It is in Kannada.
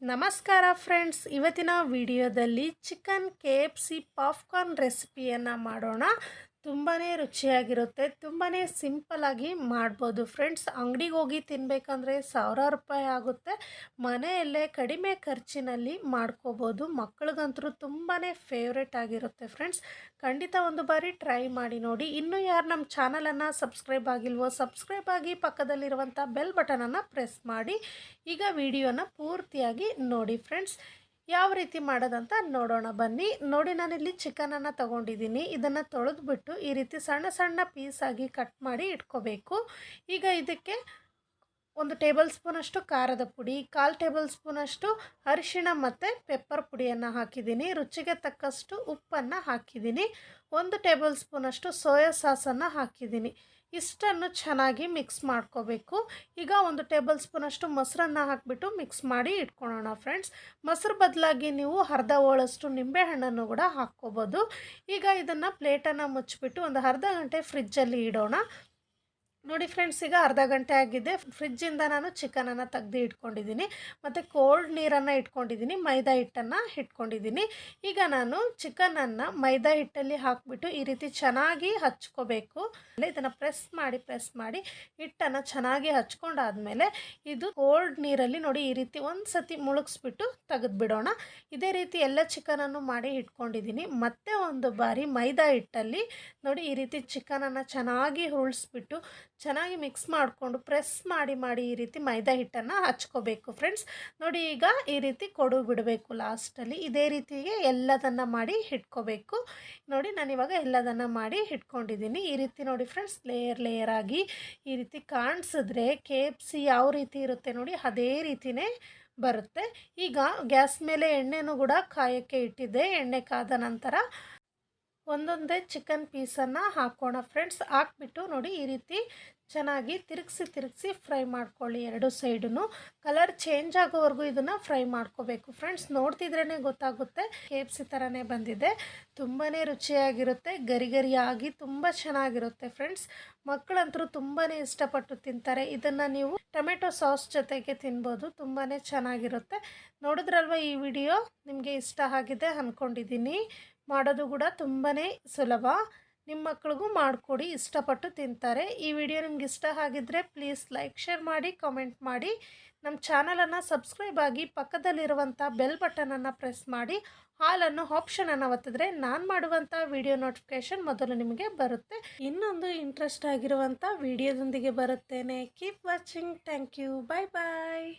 ನಮಸ್ಕಾರ ಫ್ರೆಂಡ್ಸ್, ಇವತ್ತಿನ ವಿಡಿಯೋದಲ್ಲಿ ಚಿಕನ್ KFC ಪಾಪ್ಕಾರ್ನ್ ರೆಸಿಪಿಯನ್ನು ಮಾಡೋಣ. ತುಂಬಾ ರುಚಿಯಾಗಿರುತ್ತೆ, ತುಂಬಾ ಸಿಂಪಲ್ಲಾಗಿ ಮಾಡ್ಬೋದು ಫ್ರೆಂಡ್ಸ್. ಅಂಗಡಿಗೆ ಹೋಗಿ ತಿನ್ನಬೇಕಂದ್ರೆ ಸಾವಿರಾರು ರೂಪಾಯಿ ಆಗುತ್ತೆ. ಮನೆಯಲ್ಲೇ ಕಡಿಮೆ ಖರ್ಚಿನಲ್ಲಿ ಮಾಡ್ಕೋಬೋದು. ಮಕ್ಕಳಿಗಂತೂ ತುಂಬಾ ಫೇವ್ರೇಟ್ ಆಗಿರುತ್ತೆ ಫ್ರೆಂಡ್ಸ್. ಖಂಡಿತ ಒಂದು ಬಾರಿ ಟ್ರೈ ಮಾಡಿ ನೋಡಿ. ಇನ್ನೂ ಯಾರು ನಮ್ಮ ಚಾನಲನ್ನು ಸಬ್ಸ್ಕ್ರೈಬ್ ಆಗಿಲ್ವೋ ಸಬ್ಸ್ಕ್ರೈಬ್ ಆಗಿ, ಪಕ್ಕದಲ್ಲಿರುವಂಥ ಬೆಲ್ ಬಟನನ್ನು ಪ್ರೆಸ್ ಮಾಡಿ. ಈಗ ವಿಡಿಯೋನ ಪೂರ್ತಿಯಾಗಿ ನೋಡಿ ಫ್ರೆಂಡ್ಸ್. ಯಾವ ರೀತಿ ಮಾಡೋದಂತ ನೋಡೋಣ ಬನ್ನಿ. ನೋಡಿ, ನಾನಿಲ್ಲಿ ಚಿಕನನ್ನು ತೊಗೊಂಡಿದ್ದೀನಿ. ಇದನ್ನು ತೊಳೆದ್ಬಿಟ್ಟು ಈ ರೀತಿ ಸಣ್ಣ ಸಣ್ಣ ಪೀಸಾಗಿ ಕಟ್ ಮಾಡಿ ಇಟ್ಕೋಬೇಕು. ಈಗ ಇದಕ್ಕೆ 1 ಟೇಬಲ್ ಸ್ಪೂನಷ್ಟು ಖಾರದ ಪುಡಿ, 1/4 ಟೇಬಲ್ ಸ್ಪೂನಷ್ಟು ಅರಿಶಿಣ ಮತ್ತು ಪೆಪ್ಪರ್ ಪುಡಿಯನ್ನು ಹಾಕಿದ್ದೀನಿ. ರುಚಿಗೆ ತಕ್ಕಷ್ಟು ಉಪ್ಪನ್ನು ಹಾಕಿದ್ದೀನಿ. 1 ಟೇಬಲ್ ಸ್ಪೂನಷ್ಟು ಸೋಯಾ ಸಾಸನ್ನು ಹಾಕಿದ್ದೀನಿ. ಇಷ್ಟನ್ನು ಚೆನ್ನಾಗಿ ಮಿಕ್ಸ್ ಮಾಡ್ಕೋಬೇಕು. ಈಗ 1 ಟೇಬಲ್ ಸ್ಪೂನಷ್ಟು ಮೊಸರನ್ನು ಹಾಕಿಬಿಟ್ಟು ಮಿಕ್ಸ್ ಮಾಡಿ ಇಟ್ಕೊಳ್ಳೋಣ ಫ್ರೆಂಡ್ಸ್. ಮೊಸರು ಬದಲಾಗಿ ನೀವು ಅರ್ಧ ಹೋಳಷ್ಟು ನಿಂಬೆಹಣ್ಣನ್ನು ಕೂಡ ಹಾಕ್ಕೋಬೋದು. ಈಗ ಇದನ್ನು ಪ್ಲೇಟನ್ನು ಮುಚ್ಚಿಬಿಟ್ಟು ಒಂದು ಅರ್ಧ ಗಂಟೆ ಫ್ರಿಜ್ಜಲ್ಲಿ ಇಡೋಣ. ನೋಡಿ ಫ್ರೆಂಡ್ಸ್, ಈಗ ಅರ್ಧ ಗಂಟೆ ಆಗಿದೆ. ಫ್ರಿಜ್ಜಿಂದ ನಾನು ಚಿಕನನ್ನು ತೆಗೆದು ಇಟ್ಕೊಂಡಿದ್ದೀನಿ ಮತ್ತು ಕೋಲ್ಡ್ ನೀರನ್ನು ಇಟ್ಕೊಂಡಿದ್ದೀನಿ, ಮೈದಾ ಹಿಟ್ಟನ್ನು ಇಟ್ಕೊಂಡಿದ್ದೀನಿ. ಈಗ ನಾನು ಚಿಕನನ್ನು ಮೈದಾ ಹಿಟ್ಟಲ್ಲಿ ಹಾಕಿಬಿಟ್ಟು ಈ ರೀತಿ ಚೆನ್ನಾಗಿ ಹಚ್ಕೋಬೇಕು. ಇದನ್ನು ಪ್ರೆಸ್ ಮಾಡಿ ಹಿಟ್ಟನ್ನು ಚೆನ್ನಾಗಿ ಹಚ್ಕೊಂಡಾದಮೇಲೆ ಇದು ಕೋಲ್ಡ್ ನೀರಲ್ಲಿ ನೋಡಿ ಈ ರೀತಿ ಒಂದು ಸತಿ ಮುಳುಗಿಸ್ಬಿಟ್ಟು ತೆಗೆದುಬಿಡೋಣ. ಇದೇ ರೀತಿ ಎಲ್ಲ ಚಿಕನನ್ನು ಮಾಡಿ ಇಟ್ಕೊಂಡಿದ್ದೀನಿ. ಮತ್ತೆ ಒಂದು ಬಾರಿ ಮೈದಾ ಹಿಟ್ಟಲ್ಲಿ ನೋಡಿ ಈ ರೀತಿ ಚಿಕನನ್ನು ಚೆನ್ನಾಗಿ ಹುಳಿಸ್ಬಿಟ್ಟು ಚೆನ್ನಾಗಿ ಮಿಕ್ಸ್ ಮಾಡಿಕೊಂಡು ಪ್ರೆಸ್ ಮಾಡಿ ಈ ರೀತಿ ಮೈದಾ ಹಿಟ್ಟನ್ನು ಹಚ್ಕೋಬೇಕು ಫ್ರೆಂಡ್ಸ್. ನೋಡಿ, ಈಗ ಈ ರೀತಿ ಕೊಡು ಬಿಡಬೇಕು ಲಾಸ್ಟಲ್ಲಿ. ಇದೇ ರೀತಿಗೆ ಎಲ್ಲದನ್ನು ಮಾಡಿ ಇಟ್ಕೋಬೇಕು. ನೋಡಿ, ನಾನಿವಾಗ ಎಲ್ಲದನ್ನು ಮಾಡಿ ಇಟ್ಕೊಂಡಿದ್ದೀನಿ. ಈ ರೀತಿ ನೋಡಿ ಫ್ರೆಂಡ್ಸ್, ಲೇಯರ್ ಆಗಿ ಈ ರೀತಿ ಕಾಣಿಸಿದ್ರೆ KFC ಯಾವ ರೀತಿ ಇರುತ್ತೆ ನೋಡಿ ಅದೇ ರೀತಿಯೇ ಬರುತ್ತೆ. ಈಗ ಗ್ಯಾಸ್ ಮೇಲೆ ಎಣ್ಣೆನೂ ಕೂಡ ಕಾಯೋಕ್ಕೆ ಇಟ್ಟಿದ್ದೆ. ಎಣ್ಣೆ ಕಾದ ನಂತರ ಒಂದೊಂದೇ ಚಿಕನ್ ಪೀಸನ್ನು ಹಾಕೋಣ ಫ್ರೆಂಡ್ಸ್. ಹಾಕ್ಬಿಟ್ಟು ನೋಡಿ ಈ ರೀತಿ ಚೆನ್ನಾಗಿ ತಿರುಗಿಸಿ ಫ್ರೈ ಮಾಡ್ಕೊಳ್ಳಿ. 2 ಸೈಡೂ ಕಲರ್ ಚೇಂಜ್ ಆಗೋವರೆಗೂ ಇದನ್ನು ಫ್ರೈ ಮಾಡ್ಕೋಬೇಕು ಫ್ರೆಂಡ್ಸ್. ನೋಡ್ತಿದ್ರೇ ಗೊತ್ತಾಗುತ್ತೆ KFC ಥರನೇ ಬಂದಿದೆ. ತುಂಬಾ ರುಚಿಯಾಗಿರುತ್ತೆ, ಗರಿಯಾಗಿ ತುಂಬ ಚೆನ್ನಾಗಿರುತ್ತೆ ಫ್ರೆಂಡ್ಸ್. ಮಕ್ಕಳಂತರೂ ತುಂಬಾ ಇಷ್ಟಪಟ್ಟು ತಿಂತಾರೆ. ಇದನ್ನು ನೀವು ಟೊಮೆಟೊ ಸಾಸ್ ಜೊತೆಗೆ ತಿನ್ಬೋದು, ತುಂಬಾ ಚೆನ್ನಾಗಿರುತ್ತೆ. ನೋಡಿದ್ರಲ್ವ, ಈ ವಿಡಿಯೋ ನಿಮಗೆ ಇಷ್ಟ ಆಗಿದೆ ಅಂದ್ಕೊಂಡಿದ್ದೀನಿ. ಮಾಡೋದು ಕೂಡ ತುಂಬಾ ಸುಲಭ. ನಿಮ್ಮ ಮಕ್ಕಳಿಗೂ ಮಾಡಿಕೊಡಿ, ಇಷ್ಟಪಟ್ಟು ತಿಂತಾರೆ. ಈ ವಿಡಿಯೋ ನಿಮ್ಗೆ ಇಷ್ಟ ಆಗಿದ್ದರೆ ಪ್ಲೀಸ್ ಲೈಕ್, ಶೇರ್ ಮಾಡಿ, ಕಾಮೆಂಟ್ ಮಾಡಿ. ನಮ್ಮ ಚಾನಲನ್ನು ಸಬ್ಸ್ಕ್ರೈಬ್ ಆಗಿ, ಪಕ್ಕದಲ್ಲಿರುವಂಥ ಬೆಲ್ ಬಟನನ್ನು ಪ್ರೆಸ್ ಮಾಡಿ ಆಲ್ ಆಪ್ಷನನ್ನು ಒತ್ತಿದ್ರೆ ನಾನು ಮಾಡುವಂಥ ವಿಡಿಯೋ ನೋಟಿಫಿಕೇಷನ್ ಮೊದಲು ನಿಮಗೆ ಬರುತ್ತೆ. ಇನ್ನೊಂದು ಇಂಟ್ರೆಸ್ಟ್ ಆಗಿರುವಂಥ ವಿಡಿಯೋದೊಂದಿಗೆ ಬರುತ್ತೇನೆ. Keep watching. Thank you. Bye bye.